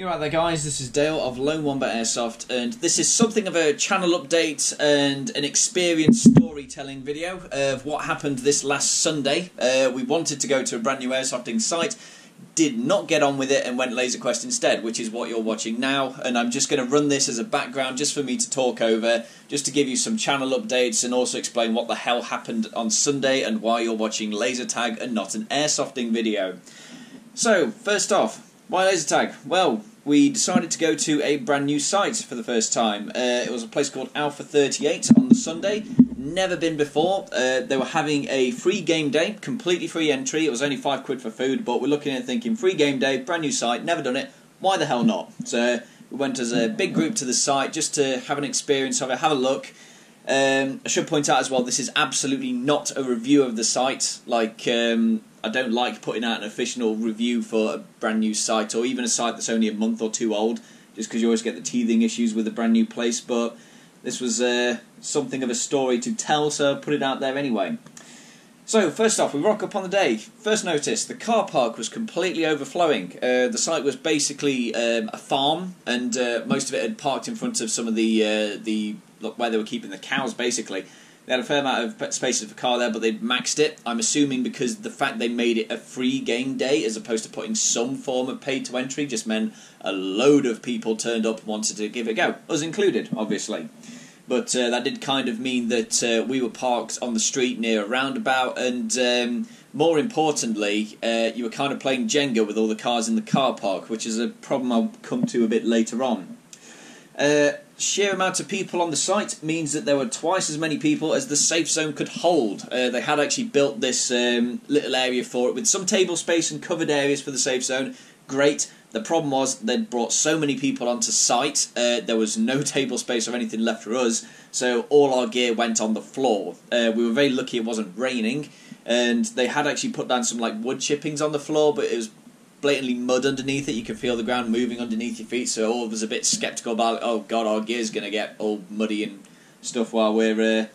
You're right there guys, this is Dale of Lone Wombat Airsoft, and this is something of a channel update and an experience storytelling video of what happened this last Sunday. We wanted to go to a brand new airsofting site, did not get on with it and went Laser Quest instead, which is what you're watching now, and I'm just going to run this as a background just for me to talk over, just to give you some channel updates and also explain what the hell happened on Sunday and why you're watching laser tag and not an airsofting video. So, first off, why laser tag? Well, we decided to go to a brand new site for the first time. It was a place called Alpha 38 on the Sunday. Never been before. They were having a free game day, completely free entry. It was only £5 for food, but we're looking at it thinking free game day, brand new site, never done it. Why the hell not? So we went as a big group to the site just to have an experience of it, have a look. I should point out as well, this is absolutely not a review of the site. I don't like putting out an official review for a brand new site, or even a site that's only a month or two old, just because you always get the teething issues with a brand new place, but this was something of a story to tell, so I put it out there anyway. So, first off, we rock up on the day. First notice, the car park was completely overflowing. The site was basically a farm, and most of it had parked in front of some of the where they were keeping the cows, basically. They had a fair amount of spaces for car there, but they'd maxed it. I'm assuming because the fact they made it a free game day as opposed to putting some form of paid to entry just meant a load of people turned up and wanted to give it a go. Us included, obviously. But that did kind of mean that we were parked on the street near a roundabout, and more importantly, you were kind of playing Jenga with all the cars in the car park, which is a problem I'll come to a bit later on. Sheer amount of people on the site means that there were twice as many people as the safe zone could hold. They had actually built this little area for it with some table space and covered areas for the safe zone. Great. The problem was they'd brought so many people onto site, there was no table space or anything left for us, so all our gear went on the floor. We were very lucky it wasn't raining, and they had actually put down some wood chippings on the floor, but it was blatantly mud underneath it. You could feel the ground moving underneath your feet, so all of us a bit sceptical about, oh god, our gear's going to get all muddy and stuff while we're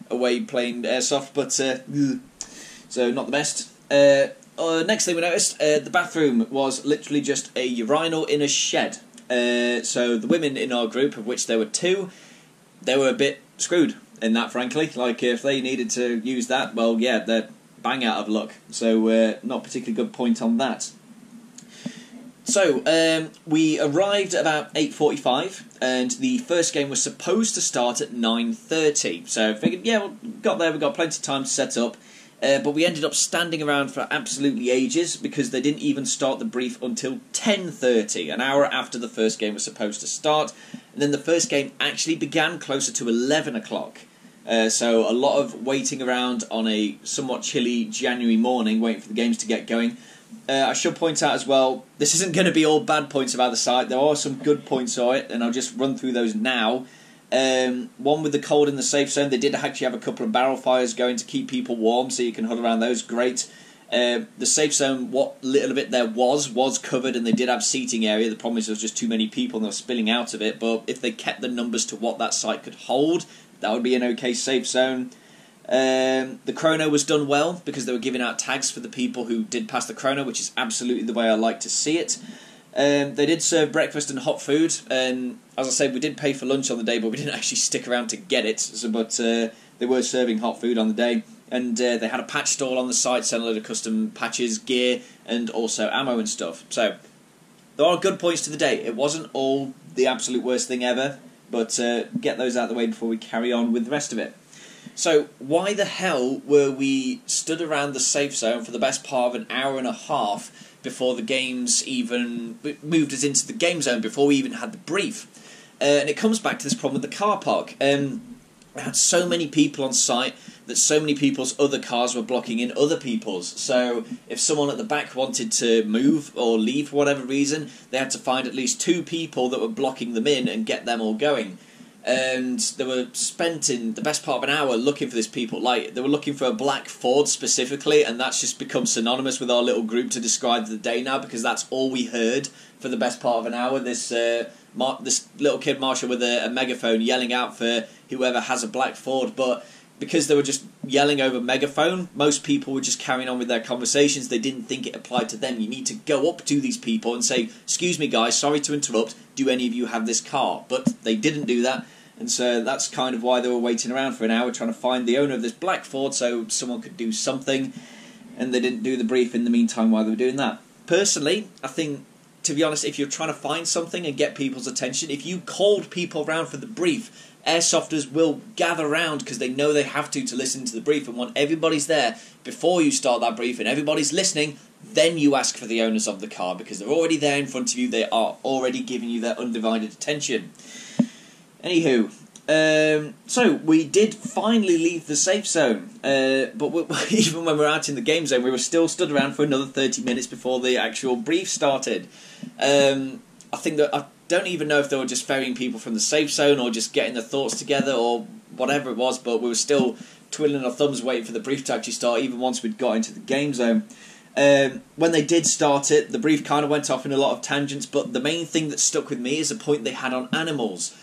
away playing airsoft, but so not the best. Next thing we noticed, the bathroom was literally just a urinal in a shed. So the women in our group, of which there were two, they were a bit screwed in that, frankly. If they needed to use that, well, yeah, they're bang out of luck. So not particularly good point on that. So, we arrived at about 8:45, and the first game was supposed to start at 9:30. So, I figured, yeah, we got there, we got plenty of time to set up, but we ended up standing around for absolutely ages, because they didn't even start the brief until 10:30, an hour after the first game was supposed to start, and then the first game actually began closer to 11 o'clock. So, a lot of waiting around on a somewhat chilly January morning, waiting for the games to get going. I should point out as well, this isn't going to be all bad points about the site. There are some good points on it, and I'll just run through those now. One with the cold in the safe zone, they did actually have a couple of barrel fires going to keep people warm, so you can huddle around those. Great. The safe zone, what little bit there was covered, and they did have seating area. The problem is there was just too many people and they were spilling out of it, but if they kept the numbers to what that site could hold, that would be an okay safe zone. The chrono was done well, because they were giving out tags for the people who did pass the chrono, which is absolutely the way I like to see it. They did serve breakfast and hot food, and as I said, we did pay for lunch on the day, but we didn't actually stick around to get it, but they were serving hot food on the day, and they had a patch stall on the site selling a load of custom patches, gear, and also ammo and stuff. So there are good points to the day. It wasn't all the absolute worst thing ever, but get those out of the way before we carry on with the rest of it. So, why the hell were we stood around the safe zone for the best part of an hour and a half before the games even moved us into the game zone, before we even had the brief? And it comes back to this problem with the car park. We had so many people on site that so many people's other cars were blocking in other people's. So, if someone at the back wanted to move or leave for whatever reason, they had to find at least two people that were blocking them in and get them all going. And they were spent in the best part of an hour looking for these people. They were looking for a black Ford specifically, and that's just become synonymous with our little group to describe the day now, because that's all we heard for the best part of an hour. This little kid Marshall with a megaphone yelling out for whoever has a black Ford, but because they were just yelling over megaphone. Most people were just carrying on with their conversations. They didn't think it applied to them. You need to go up to these people and say, excuse me guys, sorry to interrupt, do any of you have this car? But they didn't do that, and so that's kind of why they were waiting around for an hour trying to find the owner of this black Ford so someone could do something, and they didn't do the brief in the meantime while they were doing that. Personally, I think, to be honest, if you're trying to find something and get people's attention, if you called people around for the brief, airsofters will gather around because they know they have to listen to the brief, and when everybody's there before you start that brief and everybody's listening, then you ask for the owners of the car because they're already there in front of you, they are already giving you their undivided attention. Anywho, so we did finally leave the safe zone, but even when we were out in the game zone, we were still stood around for another 30 minutes before the actual brief started. I think that I don't even know if they were just ferrying people from the safe zone or just getting their thoughts together or whatever it was, but we were still twiddling our thumbs waiting for the brief to actually start, even once we'd got into the game zone. When they did start it, the brief kind of went off in a lot of tangents, but the main thing that stuck with me is a point they had on animals.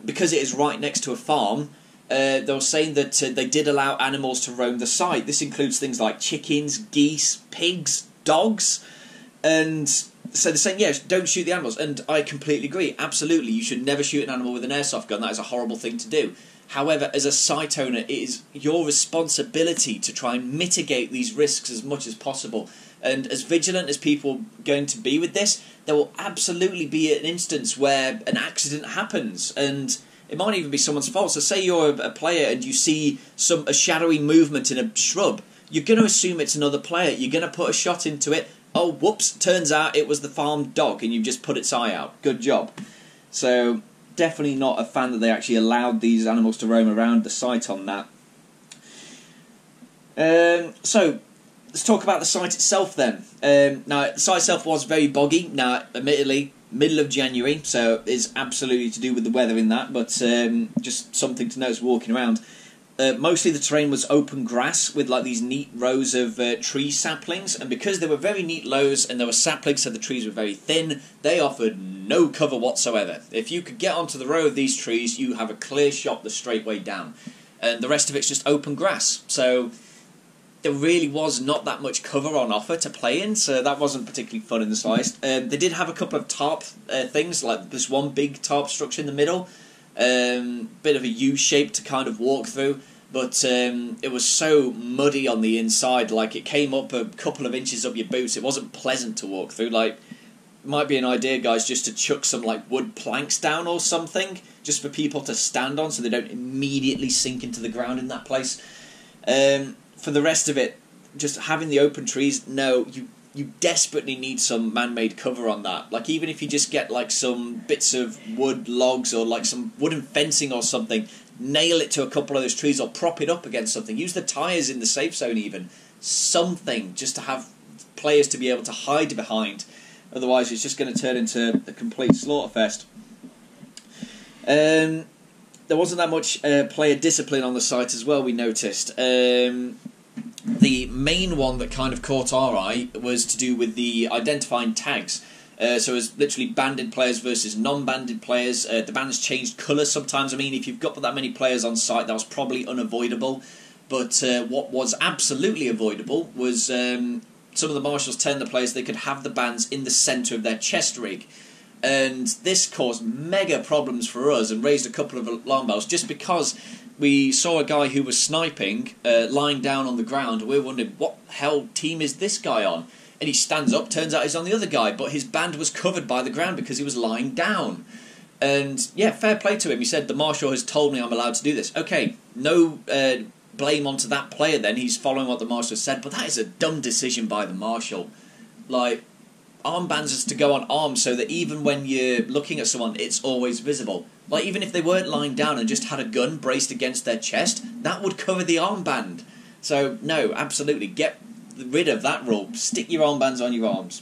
Because it is right next to a farm, they were saying that they did allow animals to roam the site. This includes things like chickens, geese, pigs, dogs, and so they're saying, yes, don't shoot the animals, and I completely agree. Absolutely, you should never shoot an animal with an airsoft gun. That is a horrible thing to do. However, as a site owner, it is your responsibility to try and mitigate these risks as much as possible. And as vigilant as people are going to be with this, there will absolutely be an instance where an accident happens, and it might even be someone's fault. So say you're a player and you see a shadowy movement in a shrub, you're going to assume it's another player. You're going to put a shot into it. Oh, whoops, turns out it was the farm dog and you've just put its eye out. Good job. So definitely not a fan that they actually allowed these animals to roam around the site on that. So let's talk about the site itself then. Now, the site itself was very boggy. Now, admittedly, middle of January, so it's absolutely to do with the weather in that, but just something to notice walking around. Mostly the terrain was open grass with like these neat rows of tree saplings, and because they were very neat rows and there were saplings so the trees were very thin, they offered no cover whatsoever. If you could get onto the row of these trees, you have a clear shot the straight way down, and the rest of it's just open grass. So there really was not that much cover on offer to play in, so that wasn't particularly fun in the slightest. They did have a couple of tarp things, like this one big tarp structure in the middle, bit of a U shape to kind of walk through, but it was so muddy on the inside, like it came up a couple of inches up your boots. It wasn't pleasant to walk through. Like, it might be an idea, guys, just to chuck some like wood planks down or something, just for people to stand on so they don't immediately sink into the ground in that place. For the rest of it, just having the open trees, no, you desperately need some man-made cover on that. Like, even if you just get like some bits of wood logs or like some wooden fencing or something, nail it to a couple of those trees or prop it up against something. Use the tyres in the safe zone even. Something just to have players to be able to hide behind. Otherwise it's just going to turn into a complete slaughterfest. There wasn't that much player discipline on the site as well, we noticed. The main one that kind of caught our eye was to do with the identifying tags. So it was literally banded players versus non-banded players. The bands changed colour sometimes. I mean, if you've got that many players on site, that was probably unavoidable. But what was absolutely avoidable was some of the marshals telling the players they could have the bands in the centre of their chest rig. And this caused mega problems for us and raised a couple of alarm bells, just because we saw a guy who was sniping lying down on the ground, and we were wondering, what hell team is this guy on? And he stands up, turns out he's on the other guy, but his band was covered by the ground because he was lying down. And yeah, fair play to him. He said, the marshal has told me I'm allowed to do this. Okay, no blame onto that player then. He's following what the marshal said, but that is a dumb decision by the marshal. Like, armbands is to go on arms so that even when you're looking at someone, it's always visible. Like, even if they weren't lying down and just had a gun braced against their chest, that would cover the armband. So, no, absolutely, get rid of that rule. Stick your armbands on your arms.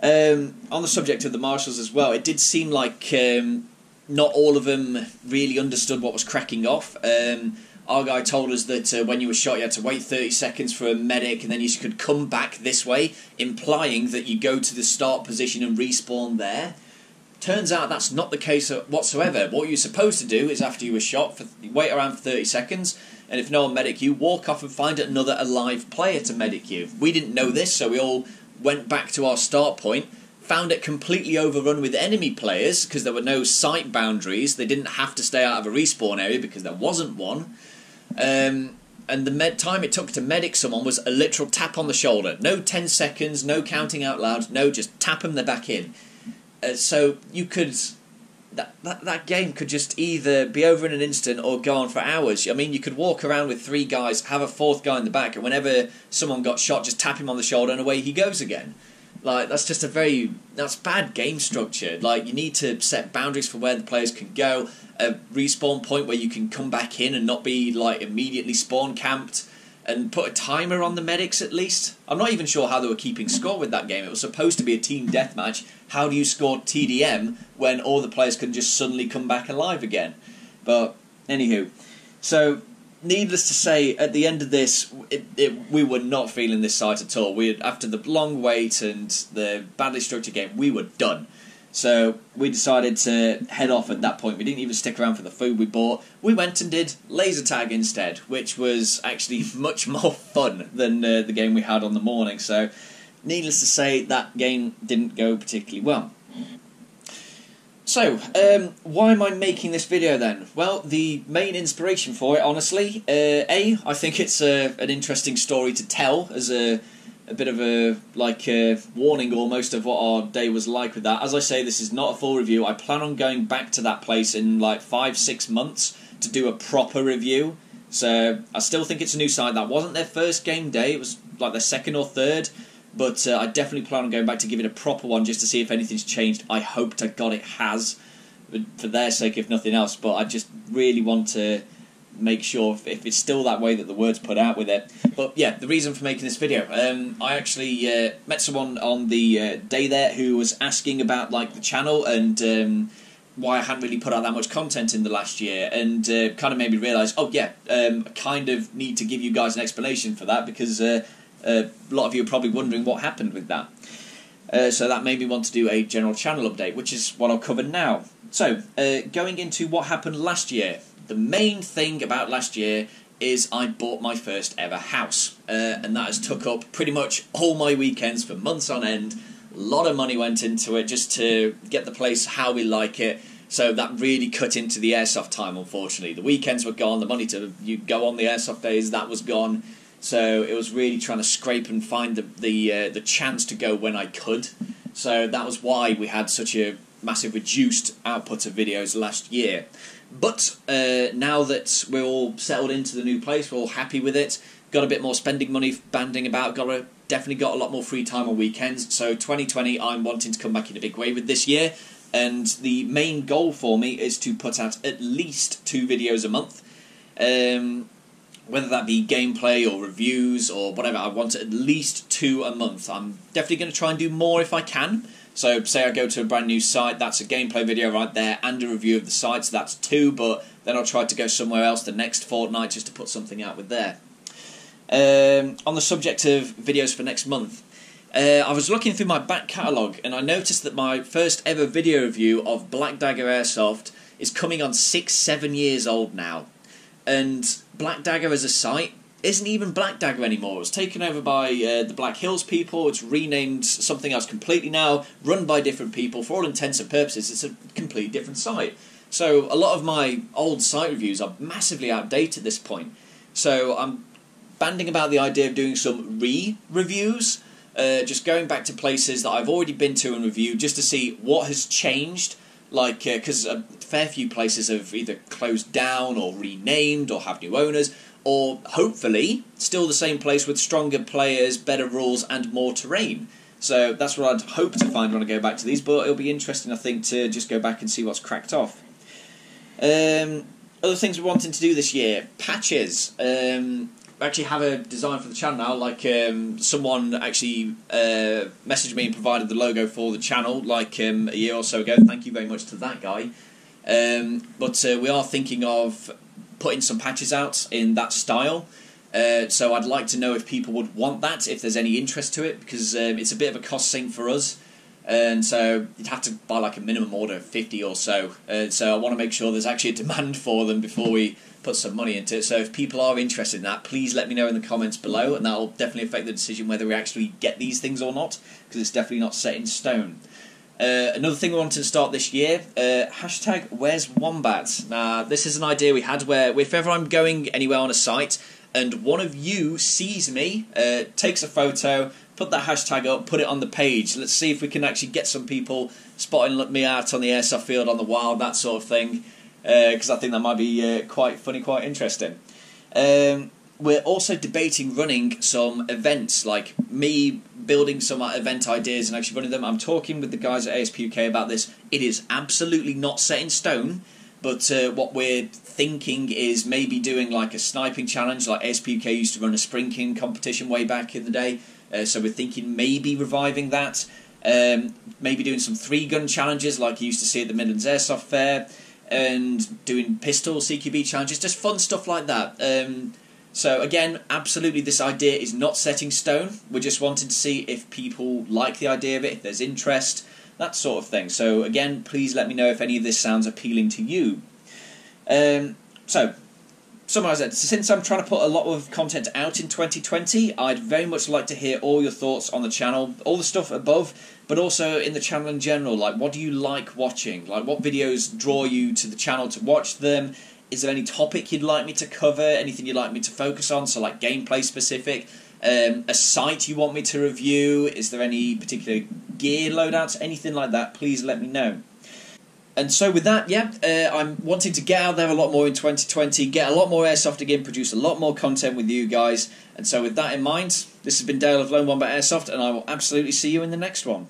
On the subject of the marshals as well, it did seem like not all of them really understood what was cracking off. Our guy told us that when you were shot you had to wait 30 seconds for a medic and then you could come back this way, implying that you go to the start position and respawn there. Turns out that's not the case whatsoever. What you're supposed to do is, after you were shot, wait around for 30 seconds, and if no one medic you, walk off and find another alive player to medic you. We didn't know this, so we all went back to our start point, found it completely overrun with enemy players, because there were no site boundaries. They didn't have to stay out of a respawn area, because there wasn't one. And the time it took to medic someone was a literal tap on the shoulder. No 10 seconds, no counting out loud, no, just tap them, they're back in. So you could... That game could just either be over in an instant or go on for hours. I mean, you could walk around with 3 guys, have a 4th guy in the back, and whenever someone got shot, just tap him on the shoulder and away he goes again. Like, that's just that's bad game structure. Like, you need to set boundaries for where the players can go, a respawn point where you can come back in and not be, like, immediately spawn camped, and put a timer on the medics at least. I'm not even sure how they were keeping score with that game. It was supposed to be a team deathmatch. How do you score TDM when all the players can just suddenly come back alive again? But, anywho. So, needless to say, at the end of this, we were not feeling this site at all. After the long wait and the badly structured game, we were done. So we decided to head off at that point. We didn't even stick around for the food we bought. We went and did laser tag instead, which was actually much more fun than the game we had on the morning. So, needless to say, that game didn't go particularly well. So, why am I making this video then? Well, the main inspiration for it, honestly, I think it's an interesting story to tell as a bit of a warning almost of what our day was like with that. As I say, this is not a full review. I plan on going back to that place in like 5-6 months to do a proper review. So I still think it's a new site. That wasn't their first game day. It was like their 2nd or 3rd. But I definitely plan on going back to give it a proper one just to see if anything's changed. I hope to God it has, for their sake if nothing else. But I just really want to make sure if it's still that way that the word's put out with it. But yeah, the reason for making this video, I actually met someone on the day there who was asking about like the channel and why I hadn't really put out that much content in the last year, and kind of made me realise, oh yeah, I kind of need to give you guys an explanation for that, because a lot of you are probably wondering what happened with that. So that made me want to do a general channel update, which is what I'll cover now. So, going into what happened last year. The main thing about last year is I bought my first ever house, and that has took up pretty much all my weekends for months on end. A lot of money went into it just to get the place how we like it, so that really cut into the airsoft time, unfortunately. The weekends were gone, the money to go on the airsoft days, that was gone, so it was really trying to scrape and find the chance to go when I could. So that was why we had such a massive reduced output of videos last year. But now that we're all settled into the new place, we're all happy with it, got a bit more spending money banding about, definitely got a lot more free time on weekends. So 2020, I'm wanting to come back in a big way with this year, and the main goal for me is to put out at least 2 videos a month. Whether that be gameplay or reviews or whatever, I want at least 2 a month. I'm definitely going to try and do more if I can. So, say I go to a brand new site, that's a gameplay video right there and a review of the site, so that's 2, but then I'll try to go somewhere else the next fortnight just to put something out with there. On the subject of videos for next month, I was looking through my back catalogue and I noticed that my first ever video review of Black Dagger Airsoft is coming on 6-7 years old now. And Black Dagger as a site isn't even Black Dagger anymore. It was taken over by the Black Hills people. It's renamed something else completely now, run by different people. For all intents and purposes, it's a completely different site. So a lot of my old site reviews are massively outdated at this point. So I'm banding about the idea of doing some re-reviews, just going back to places that I've already been to and reviewed just to see what has changed. Like, because a fair few places have either closed down or renamed or have new owners, or hopefully still the same place with stronger players, better rules and more terrain. So that's what I'd hope to find when I go back to these, but it'll be interesting I think to just go back and see what's cracked off. Other things we're wanting to do this year, patches. We actually have a design for the channel now, like someone actually messaged me and provided the logo for the channel like a year or so ago. Thank you very much to that guy. But we are thinking of putting some patches out in that style. So I'd like to know if people would want that, if there's any interest to it, because it's a bit of a cost sink for us. And so you'd have to buy like a minimum order of 50 or so. And so I want to make sure there's actually a demand for them before we put some money into it. So if people are interested in that, please let me know in the comments below, and that will definitely affect the decision whether we actually get these things or not, because it's definitely not set in stone. Another thing we wanted to start this year, hashtag Where's Wombat. Now, this is an idea we had where if ever I'm going anywhere on a site and one of you sees me, takes a photo, put that hashtag up, put it on the page. Let's see if we can actually get some people spotting me out on the airsoft field, on the wild, that sort of thing, because I think that might be quite funny, quite interesting. We're also debating running some events, like me building some event ideas and actually running them. I'm talking with the guys at ASP UK about this. It is absolutely not set in stone, but what we're thinking is maybe doing like a sniping challenge, like ASP UK used to run a sprinting competition way back in the day. So we're thinking maybe reviving that, maybe doing some 3-gun challenges like you used to see at the Midlands Airsoft Fair, and doing pistol CQB challenges, just fun stuff like that. So again, absolutely this idea is not set in stone. We're just wanting to see if people like the idea of it, if there's interest, that sort of thing. So again, please let me know if any of this sounds appealing to you. So, summarise that. Since I'm trying to put a lot of content out in 2020, I'd very much like to hear all your thoughts on the channel, all the stuff above, but also in the channel in general. Like, what do you like watching? Like, what videos draw you to the channel to watch them? Is there any topic you'd like me to cover? Anything you'd like me to focus on? So, like, gameplay specific? A site you want me to review? Is there any particular gear loadouts? Anything like that, please let me know. And so with that, yeah, I'm wanting to get out there a lot more in 2020, get a lot more airsoft again, produce a lot more content with you guys. And so with that in mind, this has been Dale of Lone Wombat Airsoft, and I will absolutely see you in the next one.